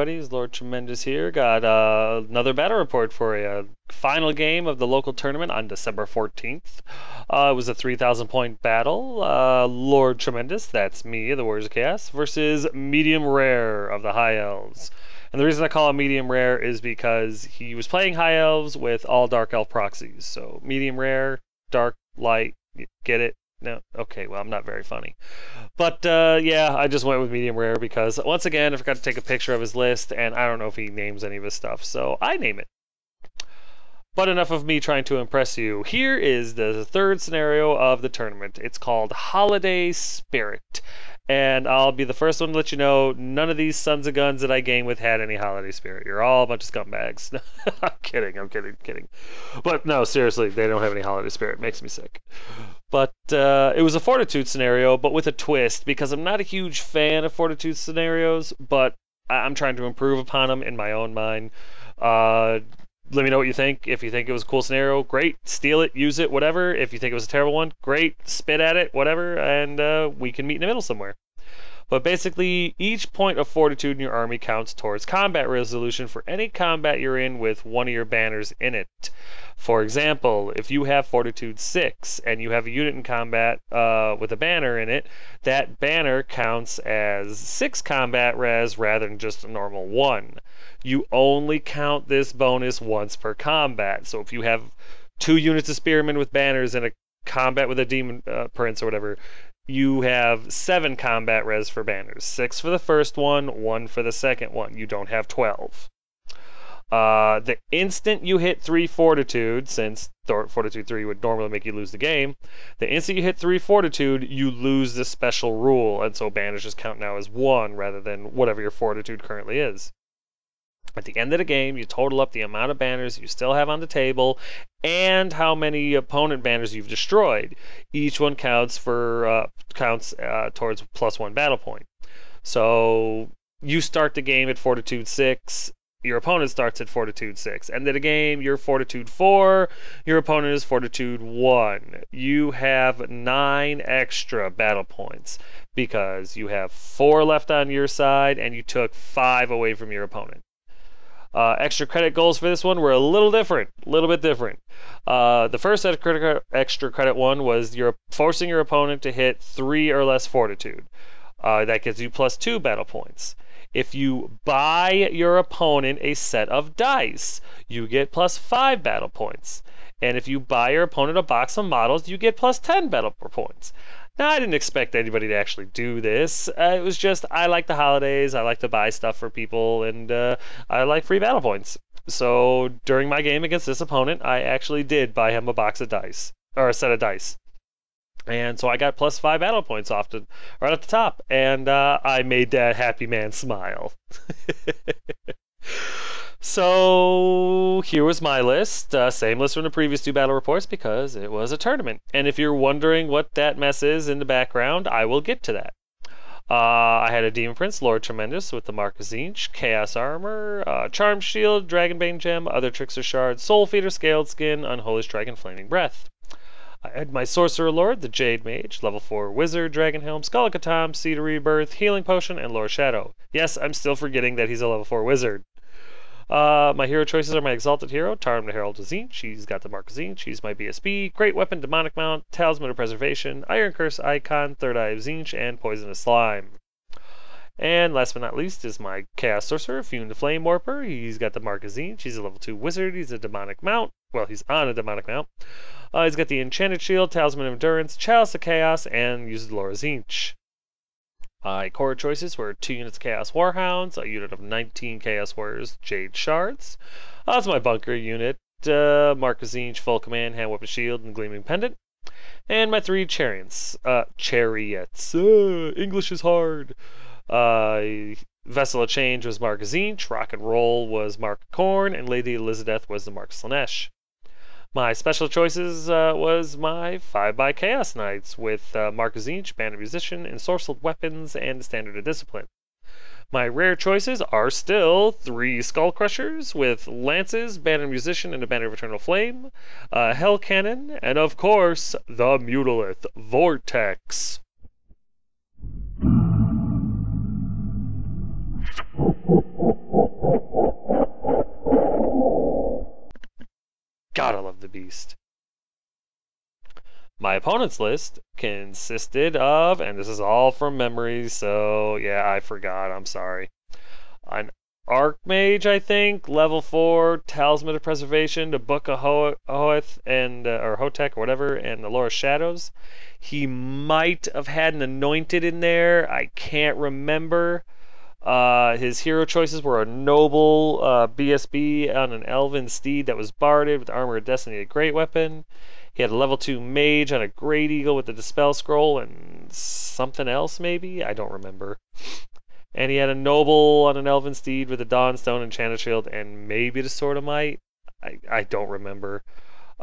everybody, it's Lord Tremendous here. Got another battle report for you. Final game of the local tournament on December 14th. It was a 3,000 point battle. Lord Tremendous, that's me, the Warriors of Chaos, versus Medium Rare of the High Elves. And the reason I call him Medium Rare is because he was playing High Elves with all Dark Elf proxies. So Medium Rare, Dark, Light, get it? No? Okay, well, I'm not very funny. But yeah, I just went with medium rare because once again I forgot to take a picture of his list, and I don't know if he names any of his stuff, so I name it. But enough of me trying to impress you. Here is the third scenario of the tournament. It's called Holiday Spirit. And I'll be the first one to let you know, none of these sons of guns that I game with had any holiday spirit. You're all a bunch of scumbags. I'm kidding. But no, seriously, they don't have any holiday spirit. It makes me sick. But it was a fortitude scenario, but with a twist, because I'm not a huge fan of fortitude scenarios, but I'm trying to improve upon them in my own mind. Let me know what you think. If you think it was a cool scenario, great. Steal it, use it, whatever. If you think it was a terrible one, great. Spit at it, whatever, and we can meet in the middle somewhere. But basically, each point of fortitude in your army counts towards combat resolution for any combat you're in with one of your banners in it. For example, if you have Fortitude 6 and you have a unit in combat with a banner in it, that banner counts as 6 combat res rather than just a normal 1. You only count this bonus once per combat. So if you have 2 units of spearmen with banners in a combat with a demon prince or whatever, you have 7 combat res for banners. 6 for the first one, 1 for the second one. You don't have 12. The instant you hit 3 fortitude, since fortitude 3 would normally make you lose the game, the instant you hit 3 fortitude, you lose this special rule, and so banners just count now as 1 rather than whatever your fortitude currently is. At the end of the game, you total up the amount of banners you still have on the table and how many opponent banners you've destroyed. Each one counts towards +1 battle point. So you start the game at Fortitude 6. Your opponent starts at Fortitude 6. End of the game, you're Fortitude 4. Your opponent is Fortitude 1. You have 9 extra battle points because you have 4 left on your side and you took 5 away from your opponent. Extra credit goals for this one were a little bit different. The first extra credit one was you're forcing your opponent to hit 3 or less fortitude. That gives you +2 battle points. If you buy your opponent a set of dice, you get +5 battle points. And if you buy your opponent a box of models, you get +10 battle points. Now, I didn't expect anybody to actually do this. It was just, I like the holidays, I like to buy stuff for people, and I like free battle points. So, during my game against this opponent, I actually did buy him a box of dice, or a set of dice. And so I got +5 battle points right at the top, and I made that happy man smile. So here was my list, same list from the previous 2 battle reports because it was a tournament. And if you're wondering what that mess is in the background, I will get to that. I had a Demon Prince, Lord Tremendous, with the Mark of Tzeentch, Chaos Armor, Charm Shield, Dragonbane Gem, Other Trickster Shard, Soul Feeder, Scaled Skin, Unholy Strike, and Flaming Breath. I had my Sorcerer Lord, the Jade Mage, level 4 Wizard, Dragon Helm, Skull of Catan, Seed of Rebirth, Healing Potion, and Lord Shadow. Yes, I'm still forgetting that he's a level 4 Wizard. My hero choices are my Exalted Hero, Tarm the Herald of Tzeentch. She's got the Mark of Tzeentch. She's my BSB. Great Weapon, Demonic Mount, Talisman of Preservation, Iron Curse Icon, Third Eye of Tzeentch, and Poisonous Slime. And last but not least is my Chaos Sorcerer, Fume the Flame Warper. He's got the Mark of Tzeentch. He's a level 2 Wizard. He's a Demonic Mount. Well, he's on a Demonic Mount. He's got the Enchanted Shield, Talisman of Endurance, Chalice of Chaos, and uses the Lore of Tzeentch. My core choices were 2 units of Chaos Warhounds, a unit of 19 Chaos Warriors Jade Shards. That's my Bunker unit, Mark of Tzeentch, Full Command, Hand Weapon Shield, and Gleaming Pendant. And my 3 Chariots. English is hard. Vessel of Change was Mark of Tzeentch, Rock and Roll was Mark of Corn, and Lady Elizabeth was the Mark of Slaanesh. My special choices was my 5x Chaos Knights with Mark of Tzeentch, Band of Musician, Ensorcelled Weapons, and Standard of Discipline. My rare choices are still 3 Skull Crushers with Lances, Band of Musician, and a Banner of Eternal Flame, Hell Cannon, and of course, the Mutalith Vortex. Gotta love the beast. My opponent's list consisted of, and this is all from memory, so yeah, I forgot, I'm sorry. An Archmage, I think, level 4, Talisman of Preservation, to Book of Hoeth, and, or Hotek, or whatever, and the Lore of Shadows. He might have had an Anointed in there, I can't remember. His hero choices were a noble BSB on an elven steed that was barded with armor of destiny, a great weapon. He had a level 2 mage on a great eagle with the dispel scroll and something else maybe? I don't remember. And he had a noble on an elven steed with a dawnstone and enchanted shield and maybe the sword of might. I don't remember.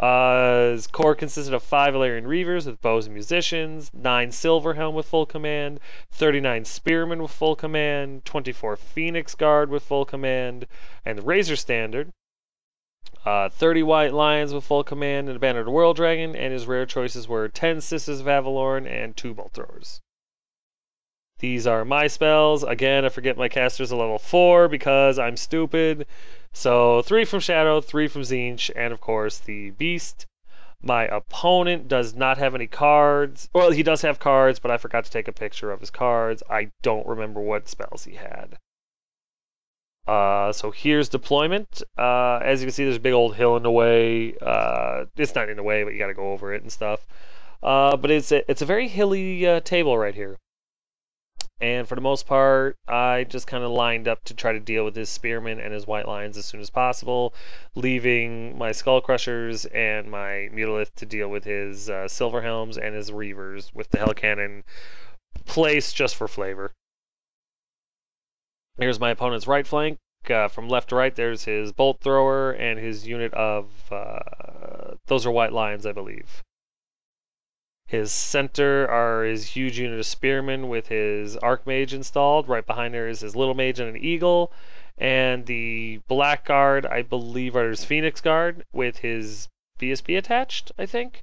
His core consisted of 5 Illyrian Reavers with bows and musicians, 9 Silverhelm with full command, 39 Spearmen with full command, 24 Phoenix Guard with full command, and the Razor Standard, 30 White Lions with full command, and a Banner of the World Dragon, and his rare choices were 10 Sisters of Avalorn and 2 Bolt Throwers. These are my spells. Again, I forget my caster's a level 4 because I'm stupid. So 3 from Shadow, 3 from Tzeentch, and of course the Beast. My opponent does not have any cards. Well, he does have cards, but I forgot to take a picture of his cards. I don't remember what spells he had. So here's deployment. As you can see, there's a big old hill in the way. It's not in the way, but you got to go over it and stuff. But it's a very hilly table right here. And for the most part, I just kind of lined up to try to deal with his Spearmen and his White Lions as soon as possible, leaving my Skull Crushers and my Mutalith to deal with his Silverhelms and his Reavers with the Hell Cannon placed just for flavor. Here's my opponent's right flank. From left to right, there's his Bolt Thrower and his unit of... those are White Lions, I believe. His center are his huge unit of Spearmen with his Archmage installed. Right behind there is his Little Mage and an Eagle. And the Black Guard, I believe, are his Phoenix Guard with his BSB attached, I think.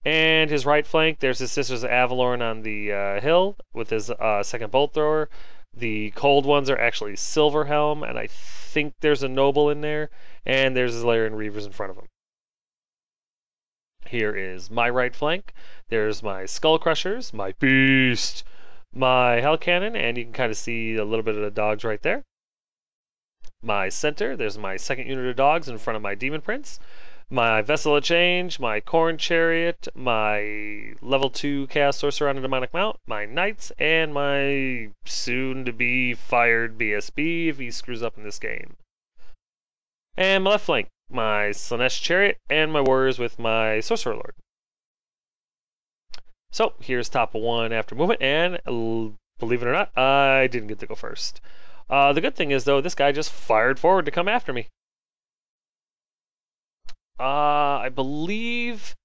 And his right flank, there's his Sisters of Avalorn on the hill with his second Bolt Thrower. The cold ones are actually Silverhelm, and I think there's a Noble in there. And there's his Illyrian Reavers in front of him. Here is my right flank. There's my Skull Crushers, my Beast, my Hell Cannon, and you can kind of see a little bit of the dogs right there. My center, there's my second unit of dogs in front of my Demon Prince. My Vessel of Change, my Corn Chariot, my level 2 Chaos Sorcerer on a Demonic Mount, my Knights, and my soon-to-be fired BSB if he screws up in this game. And my left flank, my Slaanesh Chariot, and my warriors with my Sorcerer Lord. So, here's top of 1 after movement, and believe it or not, I didn't get to go first. The good thing is, though, this guy just fired forward to come after me. I believe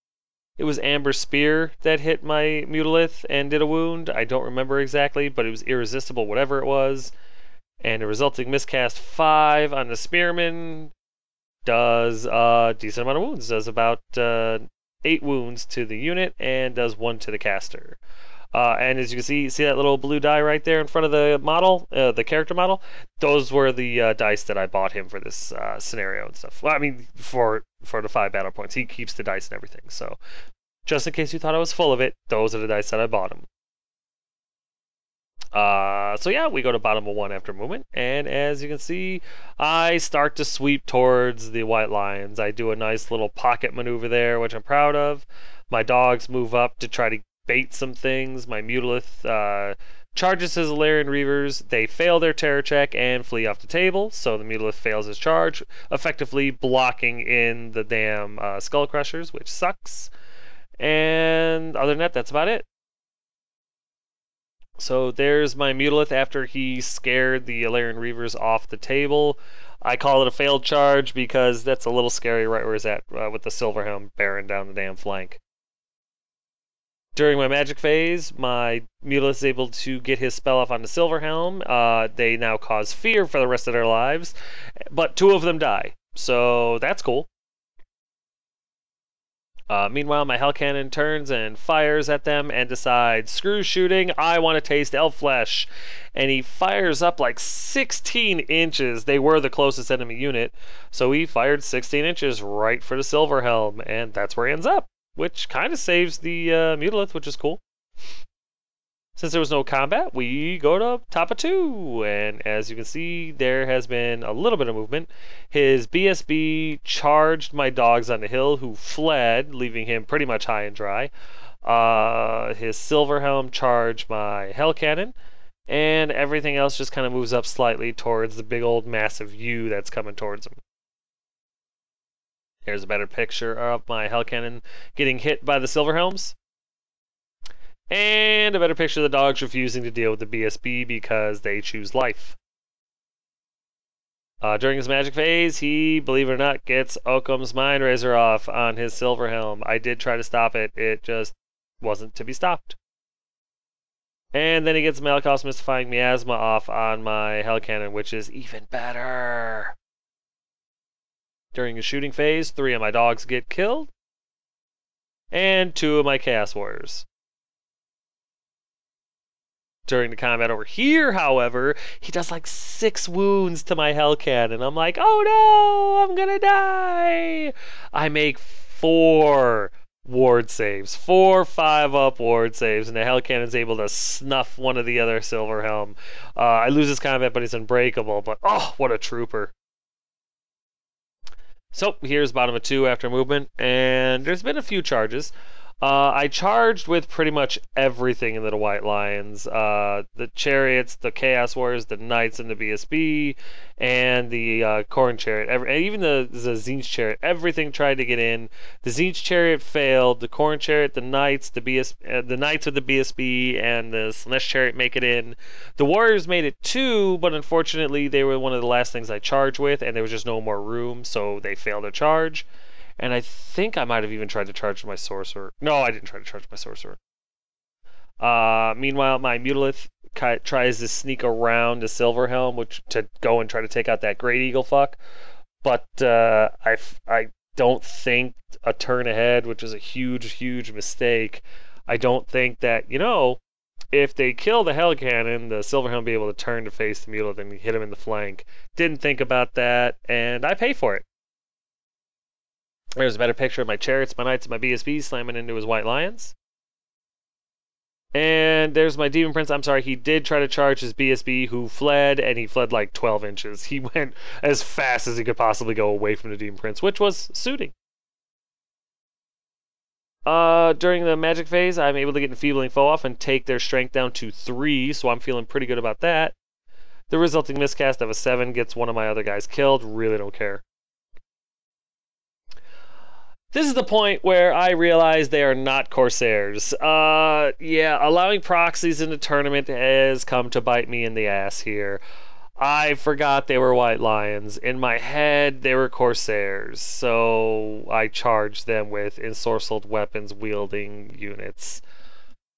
it was Amber Spear that hit my Mutalith and did a wound. I don't remember exactly, but it was irresistible, whatever it was. And the resulting miscast 5 on the Spearman does a decent amount of wounds. Does about 8 wounds to the unit and does 1 to the caster. And as you can see that little blue die right there in front of the model, the character model? Those were the dice that I bought him for this scenario and stuff. Well, I mean, for the 5 battle points. He keeps the dice and everything. So, just in case you thought I was full of it, those are the dice that I bought him. So yeah, we go to bottom of 1 after movement, and as you can see, I start to sweep towards the White Lions. I do a nice little pocket maneuver there, which I'm proud of. My dogs move up to try to bait some things. My Mutalith charges his Illyrian Reavers. They fail their terror check and flee off the table, so the Mutalith fails his charge, effectively blocking in the damn Skull Crushers, which sucks. And other than that, that's about it. So there's my Mutalith after he scared the Illyrian Reavers off the table. I call it a failed charge because that's a little scary right where he's at with the Silverhelm bearing down the damn flank. During my magic phase, my Mutalith is able to get his spell off on the Silverhelm. They now cause fear for the rest of their lives, but 2 of them die. So that's cool. Meanwhile, my Hell Cannon turns and fires at them and decides, screw shooting, I want to taste elf flesh. And he fires up like 16 inches. They were the closest enemy unit, so he fired 16 inches right for the Silver Helm, and that's where he ends up, which kind of saves the Mutalith, which is cool. Since there was no combat, we go to top of 2, and as you can see, there has been a little bit of movement. His BSB charged my dogs on the hill, who fled, leaving him pretty much high and dry. His Silver Helm charged my Hell Cannon, and everything else just kind of moves up slightly towards the big old massive U that's coming towards him. Here's a better picture of my Hell Cannon getting hit by the Silver Helms. And a better picture of the dogs refusing to deal with the BSB because they choose life. During his magic phase, he, believe it or not, gets Occam's Mind Razor off on his Silver Helm. I did try to stop it, it just wasn't to be stopped. And then he gets Malakos Mystifying Miasma off on my Hell Cannon, which is even better. During his shooting phase, 3 of my dogs get killed, and 2 of my Chaos Warriors. During the combat over here, however, he does like 6 wounds to my Hell Cannon. I'm like, oh no, I'm gonna die. I make 4 ward saves, 4 5-up ward saves, and the Hell Cannon's able to snuff one of the other Silver Helm. I lose this combat, but he's unbreakable. But oh, what a trooper! So here's bottom of 2 after movement, and there's been a few charges. I charged with pretty much everything in the White Lions. The Chariots, the Chaos Warriors, the Knights, and the BSB, and the Corn Chariot. And even the Tzeentch Chariot. Everything tried to get in. The Tzeentch Chariot failed. The Corn Chariot, the Knights, the Knights with the BSB, and the Slaanesh Chariot make it in. The Warriors made it too, but unfortunately they were one of the last things I charged with, and there was just no more room, so they failed to charge. And I think I might have even tried to charge my Sorcerer. No, I didn't try to charge my Sorcerer. Meanwhile, my Mutalith tries to sneak around the Silver Helm, which to go and try to take out that Great Eagle fuck. But I don't think a turn ahead, which is a huge, huge mistake. I don't think that, if they kill the Hell Cannon, the Silver Helm will be able to turn to face the Mutalith and hit him in the flank. Didn't think about that, and I pay for it. There's a better picture of my Chariots, my Knights, and my BSB slamming into his White Lions. And there's my Demon Prince. I'm sorry, he did try to charge his BSB, who fled, and he fled like 12 inches. He went as fast as he could possibly go away from the Demon Prince, which was suiting. During the magic phase, I'm able to get Enfeebling Foe off and take their strength down to 3, so I'm feeling pretty good about that. The resulting miscast of a 7 gets one of my other guys killed. Really don't care. This is the point where I realize they are not Corsairs. Yeah, allowing proxies in the tournament has come to bite me in the ass here. I forgot they were White Lions. In my head, they were Corsairs, so I charged them with ensorcelled weapons wielding units.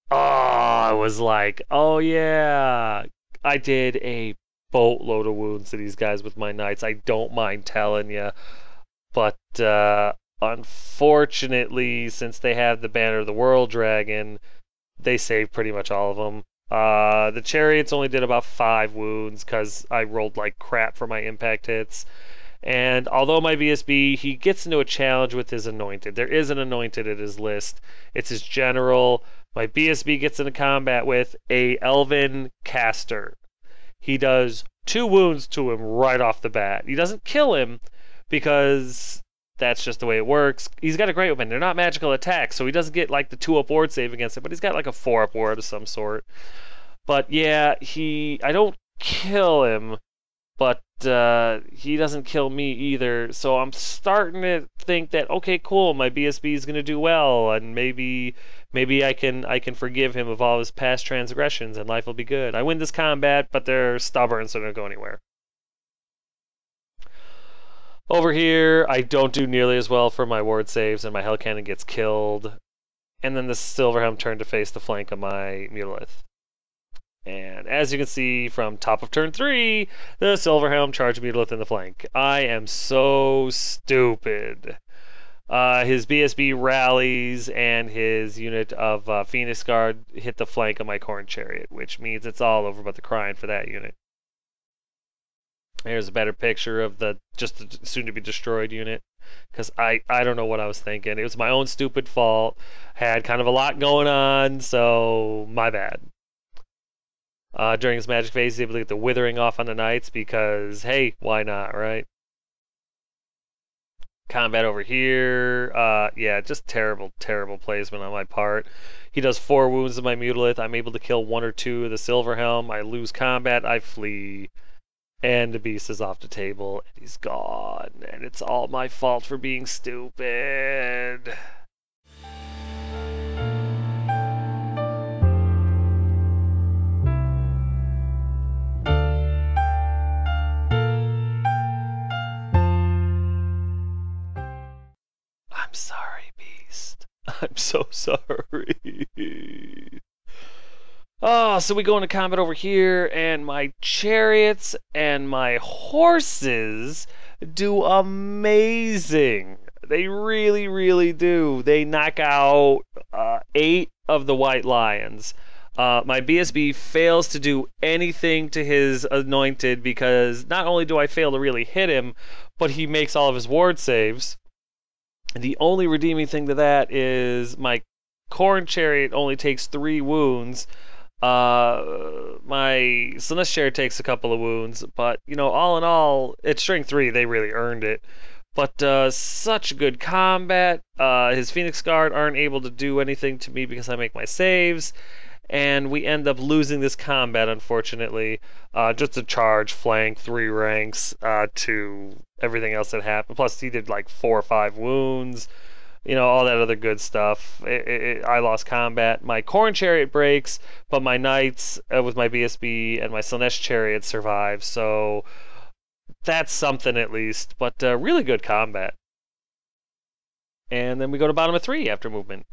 I was like, oh yeah. I did a boatload of wounds to these guys with my Knights. I don't mind telling you. But, unfortunately, since they have the Banner of the World Dragon, they saved pretty much all of them. The Chariots only did about 5 wounds because I rolled like crap for my impact hits. And although my BSB, he gets into a challenge with his Anointed. There is an Anointed at his list. It's his General. My BSB gets into combat with a Elven Caster. He does 2 wounds to him right off the bat. He doesn't kill him because that's just the way it works. He's got a great weapon. They're not magical attacks, so he doesn't get like the 2-up ward save against it, but he's got like a 4-up ward of some sort. But yeah, I don't kill him, but he doesn't kill me either. So I'm starting to think that, okay, cool, my BSB is going to do well, and maybe I can forgive him of all his past transgressions, and life will be good. I win this combat, but they're stubborn, so they don't go anywhere. Over here, I don't do nearly as well for my ward saves, and my Hell Cannon gets killed. And then the Silver Helm turned to face the flank of my Mutalith. And as you can see from top of turn 3, the Silver Helm charged Mutalith in the flank. I am so stupid. His BSB rallies and his unit of Phoenix Guard hit the flank of my Corn Chariot, which means it's all over but the crying for that unit. Here's a better picture of the just soon-to-be destroyed unit, because I don't know what I was thinking. It was my own stupid fault. Had kind of a lot going on, so my bad. During his magic phase, he's able to get the withering off on the knights because, hey, why not, right? Combat over here. Yeah, just terrible, terrible placement on my part. He does 4 wounds to my Mutilith. I'm able to kill 1 or 2 of the Silverhelm. I lose combat. I flee. And the beast is off the table. And he's gone. And it's all my fault for being stupid. I'm sorry, Beast. I'm so sorry. Oh, so we go into combat over here, and my chariots and my horses do amazing. They really, really do. They knock out 8 of the white lions. My BSB fails to do anything to his anointed because not only do I fail to really hit him, but he makes all of his ward saves. The only redeeming thing to that is my Corn Chariot only takes 3 wounds. My Celeste Chariot takes a couple of wounds, but you know, all in all, it's string 3. They really earned it. But such good combat. His Phoenix Guard aren't able to do anything to me because I make my saves, and we end up losing this combat, unfortunately. Just a charge, flank, 3 ranks to everything else that happened. Plus, he did like 4 or 5 wounds. You know, all that other good stuff. I lost combat. My Corn Chariot breaks, but my Knights with my BSB and my Slaanesh Chariot survive. So that's something at least. But really good combat. And then we go to bottom of 3 after movement.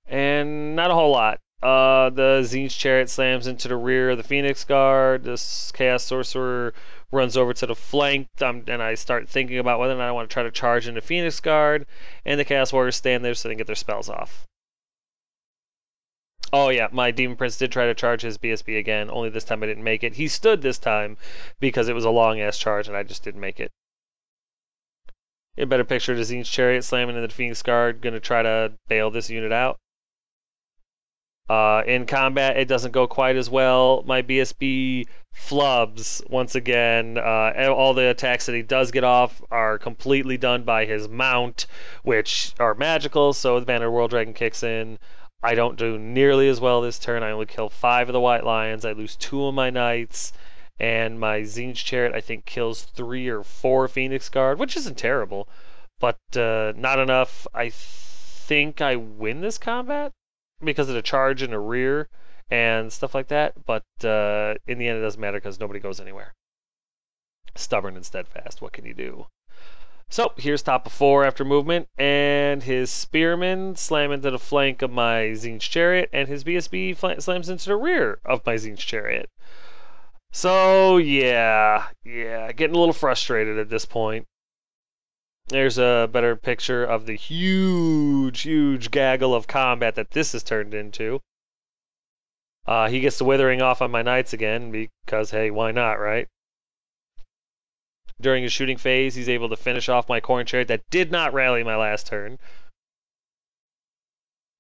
And not a whole lot. The Tzeentch Chariot slams into the rear of the Phoenix Guard. This Chaos Sorcerer runs over to the flank, and I start thinking about whether or not I want to try to charge into Phoenix Guard, and the Chaos Warriors stand there so they can get their spells off. Oh yeah, my Demon Prince did try to charge his BSB again, only this time I didn't make it. He stood this time because it was a long-ass charge, and I just didn't make it. A better picture of the Tzeentch Chariot slamming into the Phoenix Guard, gonna try to bail this unit out. In combat, it doesn't go quite as well. My BSB flubs once again. All the attacks that he does get off are completely done by his mount, which are magical, so the Banner World Dragon kicks in. I don't do nearly as well this turn. I only kill 5 of the White Lions. I lose 2 of my Knights, and my Tzeentch Chariot, I think, kills 3 or 4 Phoenix Guard, which isn't terrible, but not enough. I think I win this combat because of the charge in the rear and stuff like that, but in the end it doesn't matter because nobody goes anywhere. Stubborn and steadfast, what can you do? So here's top of 4 after movement, and his Spearmen slam into the flank of my Tzeentch Chariot, and his BSB slams into the rear of my Tzeentch Chariot. So yeah, getting a little frustrated at this point. There's a better picture of the huge gaggle of combat that this has turned into. He gets the withering off on my Knights again because, hey, why not, right? During his shooting phase, he's able to finish off my Corn Chariot that did not rally my last turn.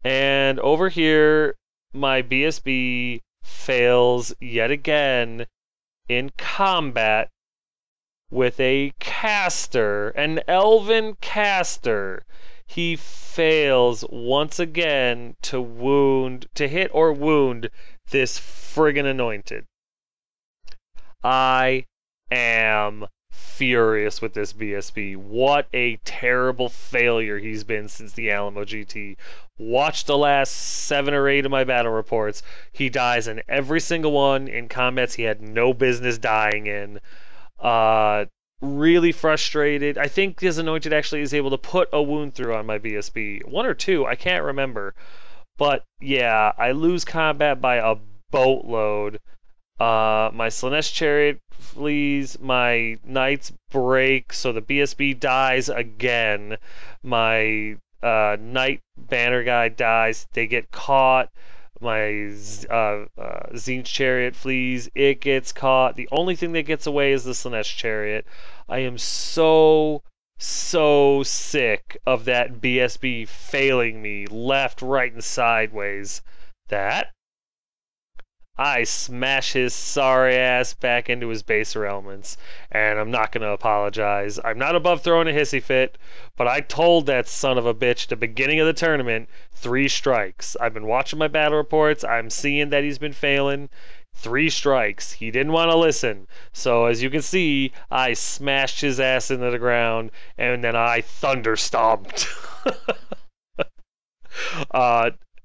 And over here, my BSB fails yet again in combat with a caster, an elven caster. He fails once again to hit or wound this friggin' anointed. I am furious with this BSB. What a terrible failure he's been since the Alamo GT. Watch the last 7 or 8 of my battle reports. He dies in every single one in combats he had no business dying in. Really frustrated. I think his anointed actually is able to put a wound through on my BSB. 1 or 2, I can't remember. But yeah, I lose combat by a boatload. My Slaanesh Chariot flees, my Knights break, so the BSB dies again. My Knight banner guy dies. They get caught. My Tzeentch chariot flees. It gets caught. The only thing that gets away is the Slaanesh chariot. I am so sick of that BSB failing me left, right, and sideways that I smash his sorry ass back into his baser elements, and I'm not going to apologize. I'm not above throwing a hissy fit, but I told that son of a bitch at the beginning of the tournament 3 strikes. I've been watching my battle reports. I'm seeing that he's been failing. 3 strikes. He didn't want to listen. So as you can see, I smashed his ass into the ground, and then I thunder stomped.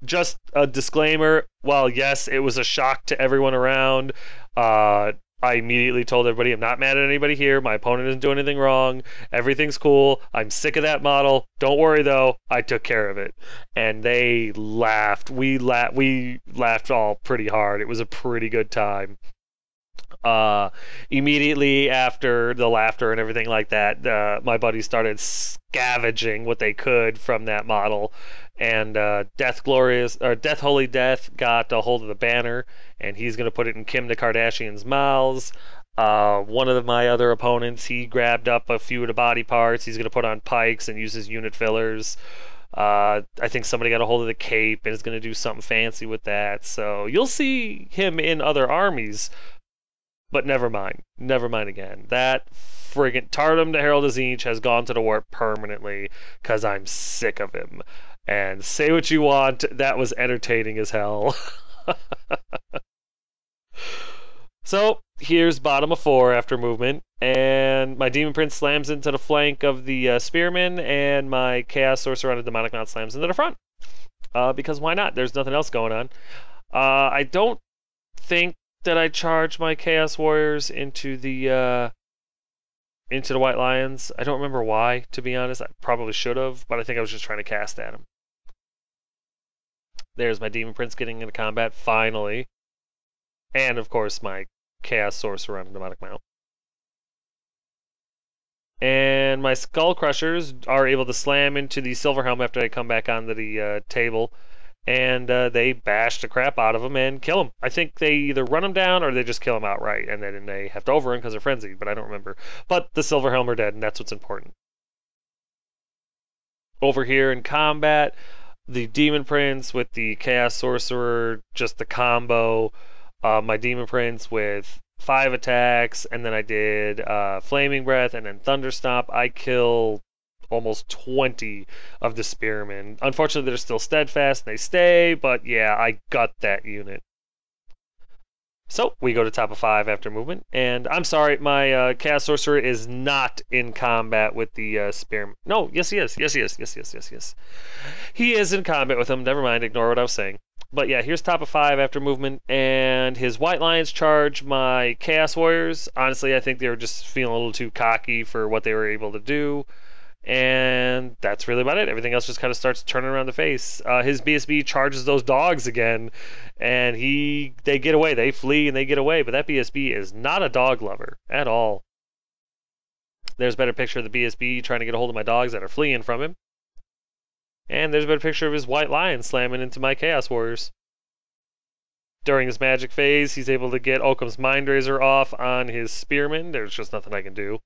Just a disclaimer, while yes, it was a shock to everyone around, I immediately told everybody I'm not mad at anybody here. My opponent isn't doing anything wrong. Everything's cool. I'm sick of that model. Don't worry though, I took care of it. And they laughed. We laughed all pretty hard. It was a pretty good time. Immediately after the laughter and everything like that, my buddies started scavenging what they could from that model, and Death Holy Death got a hold of the banner, and he's gonna put it in Kim the Kardashian's mouths. One of my other opponents, he grabbed up a few of the body parts. He's gonna put on pikes and use his unit fillers. I think somebody got a hold of the cape and is gonna do something fancy with that. So you'll see him in other armies. But never mind. Never mind again. That friggin' Tardum the Herald of Tzeentch has gone to the warp permanently because I'm sick of him. And say what you want, that was entertaining as hell. So, here's bottom of 4 after movement, and my Demon Prince slams into the flank of the Spearman, and my Chaos Sorcerer on a Demonic Mount slams into the front. Because why not? There's nothing else going on. I don't think that I charge my Chaos Warriors into the White Lions. I don't remember why, to be honest. I probably should have, but I think I was just trying to cast at him. There's my Demon Prince getting into combat, finally. And, of course, my Chaos Sorcerer on a Demonic Mount. And my Skull Crushers are able to slam into the Silver Helm after I come back onto the table. And they bash the crap out of him and kill him. I think they either run him down or they just kill him outright, and then they have to overrun because they're frenzied, but I don't remember. But the Silver Helm are dead, and that's what's important. Over here in combat, the Demon Prince with the Chaos Sorcerer, just the combo. My Demon Prince with 5 attacks, and then I did Flaming Breath and then Thunder Stomp. I kill almost 20 of the Spearmen. Unfortunately, they're still steadfast and they stay, but yeah, I got that unit. So, we go to top of 5 after movement, and I'm sorry, my Chaos Sorcerer is not in combat with the Spearman. No, yes he is. Yes. He is in combat with him. Never mind, ignore what I was saying. But yeah, here's top of 5 after movement, and his White Lions charge my Chaos Warriors. Honestly, I think they were just feeling a little too cocky for what they were able to do. And that's really about it. Everything else just kind of starts turning around the face. His BSB charges those dogs again, and they get away. They flee and they get away, but that BSB is not a dog lover at all. There's a better picture of the BSB trying to get a hold of my dogs that are fleeing from him. And there's a better picture of his White Lion slamming into my Chaos Warriors. During his magic phase, he's able to get Occam's Mindraiser off on his Spearman. There's just nothing I can do.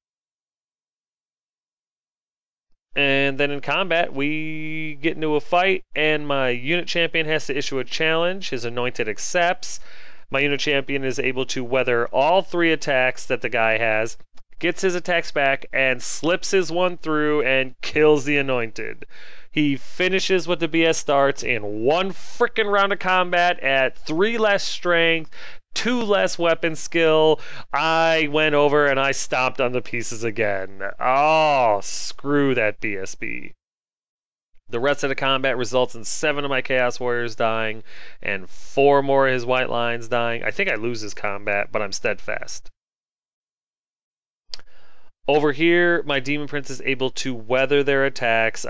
And then in combat, we get into a fight, and my unit champion has to issue a challenge. His anointed accepts. My unit champion is able to weather all 3 attacks that the guy has, gets his attacks back, and slips his one through and kills the anointed. He finishes what the BS starts in 1 frickin' round of combat at 3 less strength, 2 less weapon skill. I went over and I stomped on the pieces again. Oh, screw that BSB. The rest of the combat results in 7 of my Chaos Warriors dying and 4 more of his White Lions dying. I think I lose his combat, but I'm steadfast. Over here, my Demon Prince is able to weather their attacks.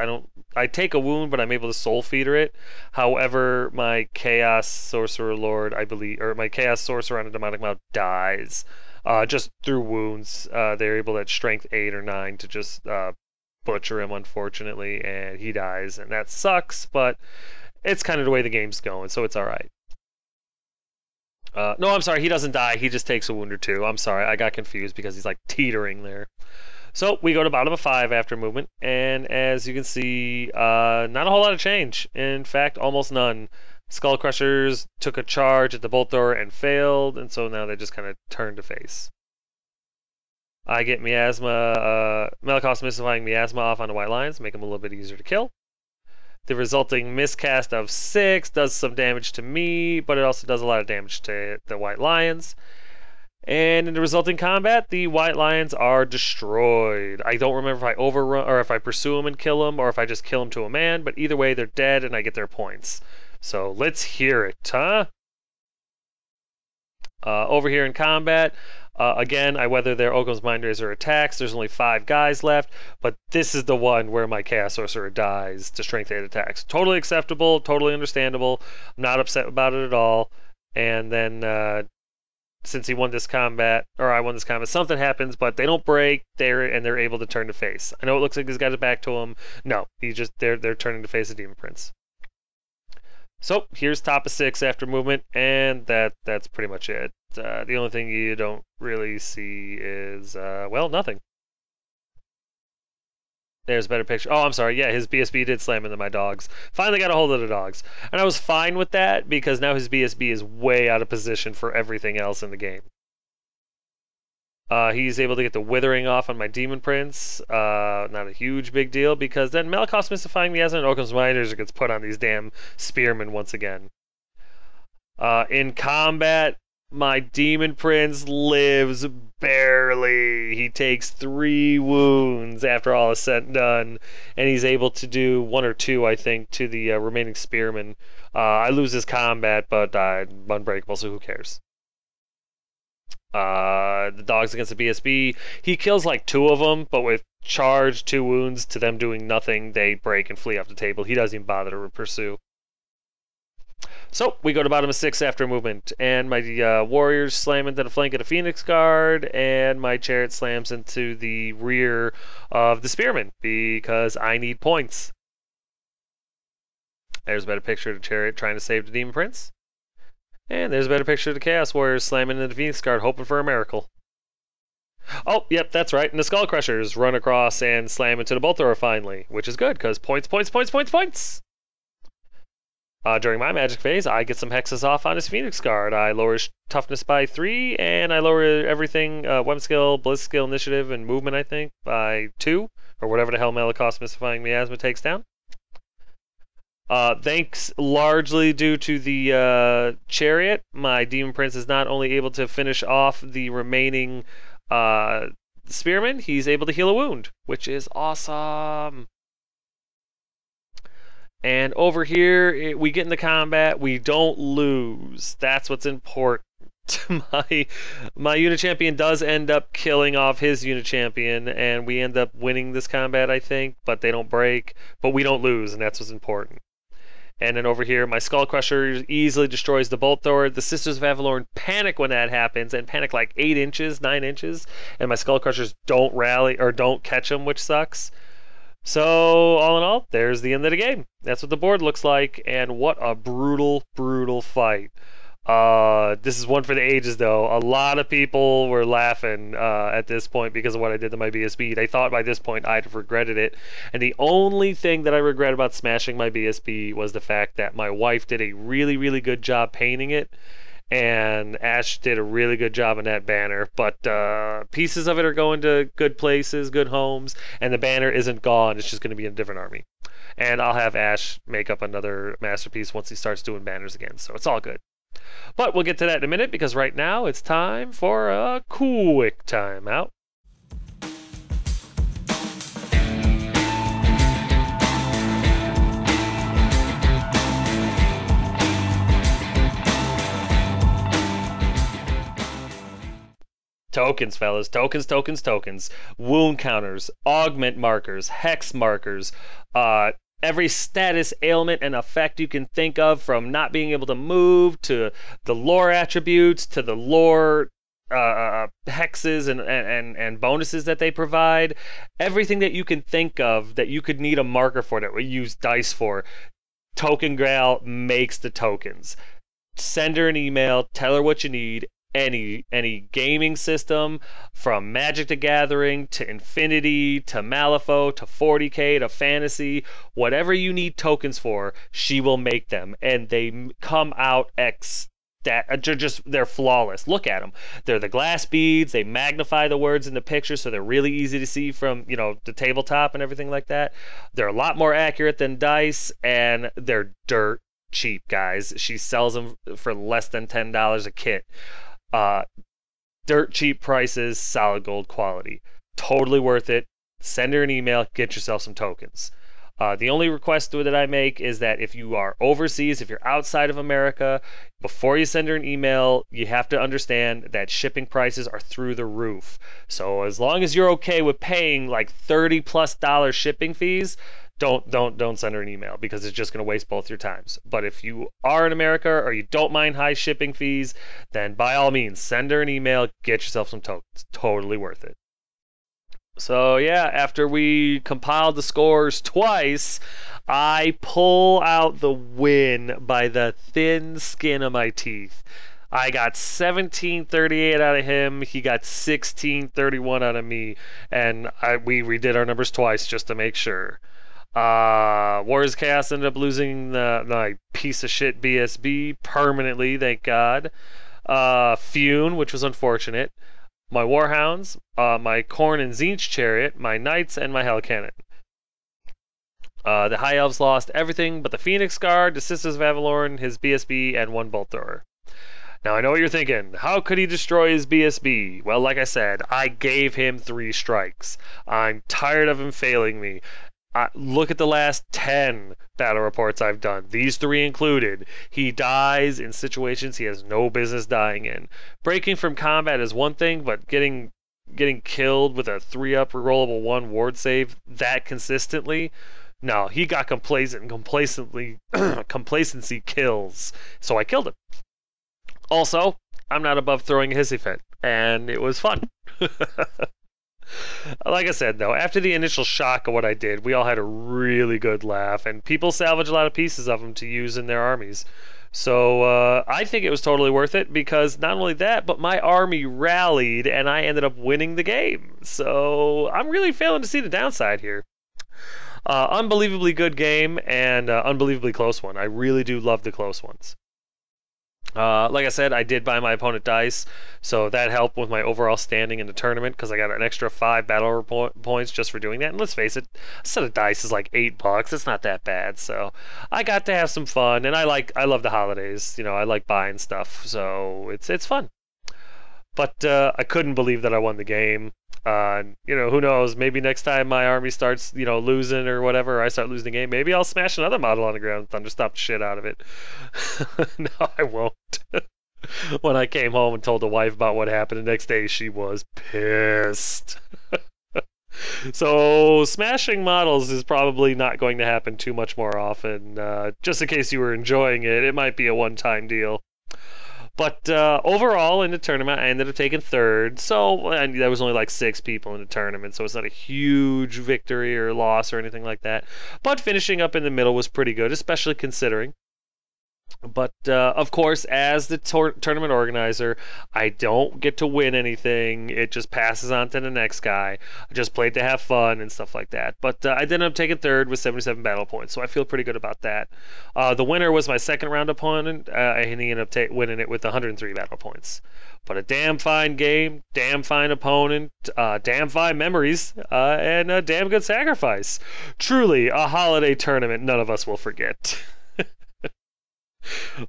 I take a wound, but I'm able to Soul Feeder it. However, my Chaos Sorcerer Lord, I believe, or my Chaos Sorcerer on a Demonic Mount dies just through wounds. They're able at Strength 8 or 9 to just butcher him, unfortunately, and he dies, and that sucks, but it's kind of the way the game's going, so it's alright. No, I'm sorry, he doesn't die, he just takes a wound or two. I'm sorry, I got confused because he's like teetering there. So we go to bottom of 5 after movement, and as you can see, not a whole lot of change. In fact, almost none. Skull Crushers took a charge at the bolt thrower and failed, and so now they just kind of turn to face. I get Miasma, Malakos Mystifying Miasma off on the White Lions, make them a little bit easier to kill. The resulting miscast of 6 does some damage to me, but it also does a lot of damage to the White Lions. And in the resulting combat, the White Lions are destroyed. I don't remember if I overrun or if I pursue them and kill them, or if I just kill them to a man, but either way, they're dead and I get their points. So let's hear it, huh? Over here in combat, again, I weather their Occam's Mind Razor attacks. There's only 5 guys left, but this is the one where my Chaos Sorcerer dies to Strength 8 attacks. Totally acceptable, totally understandable. I'm not upset about it at all. And then, since he won this combat, or I won this combat, something happens, but they don't break, they're able to turn to face. I know it looks like he's got his back to him. No, they're turning to face the Demon Prince. So here's top of 6 after movement, and that's pretty much it. The only thing you don't really see is, well, nothing. There's a better picture. Oh, I'm sorry. Yeah, his BSB did slam into my dogs. Finally got a hold of the dogs. And I was fine with that because now his BSB is way out of position for everything else in the game. He's able to get the Withering off on my Demon Prince. Not a huge big deal because then Malakos Mystifying Miasma and Occam's Mind Razor gets put on these damn spearmen once again. In combat, my Demon Prince lives barely. He takes 3 wounds after all is said and done, and he's able to do 1 or 2, I think, to the remaining spearmen. I lose his combat, but I'm unbreakable, so who cares? The dogs against the BSB, he kills like 2 of them, but with charge, 2 wounds, to them doing nothing, they break and flee off the table. He doesn't even bother to pursue. So we go to bottom of 6 after movement, and my warriors slam into the flank of the Phoenix Guard, and my chariot slams into the rear of the spearmen because I need points. There's a better picture of the chariot trying to save the Demon Prince. And there's a better picture of the Chaos Warriors slamming into the Phoenix Guard, hoping for a miracle. Oh, yep, that's right. And the Skull Crushers run across and slam into the Bolt Thrower finally, which is good because points, points, points, points, points. During my magic phase, I get some hexes off on his Phoenix Guard. I lower his toughness by 3, and I lower everything, weapon skill, ballistic skill, initiative, and movement, I think, by 2, or whatever the hell Malakos Mystifying Miasma takes down. Thanks largely due to the chariot, my Demon Prince is not only able to finish off the remaining spearmen, he's able to heal a wound, which is awesome. And over here, we get into combat, we don't lose. That's what's important. My unit champion does end up killing off his unit champion, and we end up winning this combat, I think, but they don't break. But we don't lose, and that's what's important. And then over here, my Skull Crusher easily destroys the Bolt Thrower. The Sisters of Avalorn panic when that happens, and panic like 8 inches, 9 inches, and my Skull Crushers don't rally, or don't catch them, which sucks. So, all in all, there's the end of the game. That's what the board looks like, and what a brutal, brutal fight. This is one for the ages, though. A lot of people were laughing at this point because of what I did to my BSB. They thought by this point I'd have regretted it. And the only thing that I regret about smashing my BSB was the fact that my wife did a really, really good job painting it. And Ash did a really good job on that banner, but pieces of it are going to good places, good homes, and the banner isn't gone. It's just going to be in a different army. And I'll have Ash make up another masterpiece once he starts doing banners again, so it's all good. But we'll get to that in a minute, because right now it's time for a quick timeout. Tokens, fellas. Tokens, tokens, tokens. Wound counters, augment markers, hex markers, every status, ailment, and effect you can think of, from not being able to move to the lore attributes to the lore hexes and bonuses that they provide, everything that you can think of that you could need a marker for that we use dice for. Token Grail makes the tokens. Send her an email, tell her what you need. Any gaming system, from Magic the Gathering to Infinity to Malifaux to 40K to Fantasy, whatever you need tokens for, she will make them, and they come out they're flawless. Look at them. They're the glass beads. They magnify the words in the picture, so they're really easy to see from the tabletop and everything like that. They're a lot more accurate than dice, and they're dirt cheap, guys. She sells them for less than $10 a kit. Uh, Dirt cheap prices, solid gold quality. Totally worth it. Send her an email, get yourself some tokens. The only request that I make is that if you are overseas, if you're outside of America, before you send her an email, you have to understand that shipping prices are through the roof. So as long as you're okay with paying like $30+ shipping fees, don't send her an email, because it's just going to waste both your times. But if you are in America or you don't mind high shipping fees, then by all means send her an email, get yourself some tokens. Totally worth it. So yeah, after we compiled the scores twice, I pull out the win by the thin skin of my teeth. I got 1738 out of him. He got 1631 out of me, and we redid our numbers twice just to make sure. Warriors Chaos ended up losing the piece of shit BSB permanently, thank God. Fune, which was unfortunate. My Warhounds, my Khorne and Tzeentch Chariot, my Knights, and my Hell Cannon. The High Elves lost everything but the Phoenix Guard, the Sisters of Avalorn, his BSB, and one Bolt Thrower. Now, I know what you're thinking. How could he destroy his BSB? Well, like I said, I gave him 3 strikes. I'm tired of him failing me. Look at the last 10 battle reports I've done, these 3 included. He dies in situations he has no business dying in. Breaking from combat is one thing, but getting killed with a 3-up rerollable 1 ward save that consistently, no, he got complacent, and complacency kills. So I killed him. Also, I'm not above throwing a hissy fit, and it was fun. Like I said, though, after the initial shock of what I did, we all had a really good laugh, and people salvaged a lot of pieces of them to use in their armies. So I think it was totally worth it, because not only that, but my army rallied, and I ended up winning the game. So I'm really failing to see the downside here. Unbelievably good game, and unbelievably close one. I really do love the close ones. Like I said, I did buy my opponent dice, so that helped with my overall standing in the tournament, because I got an extra 5 battle points just for doing that. And let's face it, a set of dice is like $8. It's not that bad, so I got to have some fun. And I love the holidays. I like buying stuff, so it's fun. But I couldn't believe that I won the game. Who knows? Maybe next time my army starts, losing or whatever, or I start losing the game, maybe I'll smash another model on the ground and thunderstop the shit out of it. No, I won't. When I came home and told the wife about what happened the next day, she was pissed. So smashing models is probably not going to happen too much more often. Just in case you were enjoying it, it might be a one-time deal. But overall, in the tournament, I ended up taking 3rd. So there was only like 6 people in the tournament, so it's not a huge victory or loss or anything like that. But finishing up in the middle was pretty good, especially considering. But of course, as the tournament organizer, I don't get to win anything. It just passes on to the next guy. I just played to have fun and stuff like that. But I ended up taking 3rd with 77 battle points, so I feel pretty good about that. The winner was my second round opponent, and he ended up winning it with 103 battle points. But a damn fine game, damn fine opponent, damn fine memories, and a damn good sacrifice. Truly, a holiday tournament none of us will forget.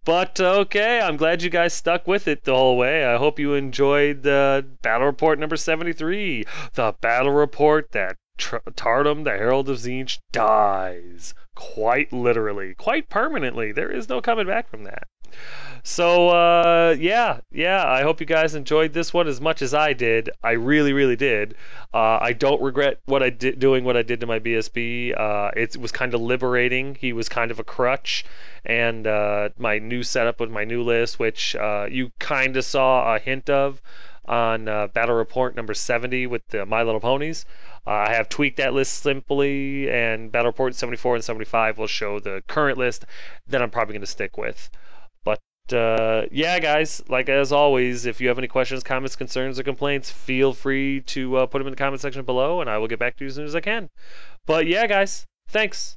But okay, I'm glad you guys stuck with it the whole way. I hope you enjoyed battle report number 73, the battle report that Tardum, the Herald of Tzeentch, dies. Quite literally, quite permanently. There is no coming back from that. So yeah, I hope you guys enjoyed this one as much as I did. I really, really did. I don't regret doing what I did to my BSB. It was kind of liberating. He was kind of a crutch, and my new setup with my new list, which you kind of saw a hint of on Battle Report number 70 with the My Little Ponies. I have tweaked that list simply, and Battle Report 74 and 75 will show the current list that I'm probably going to stick with. But yeah, guys, like as always, if you have any questions, comments, concerns, or complaints, feel free to put them in the comment section below, and I will get back to you as soon as I can. But yeah, guys, thanks.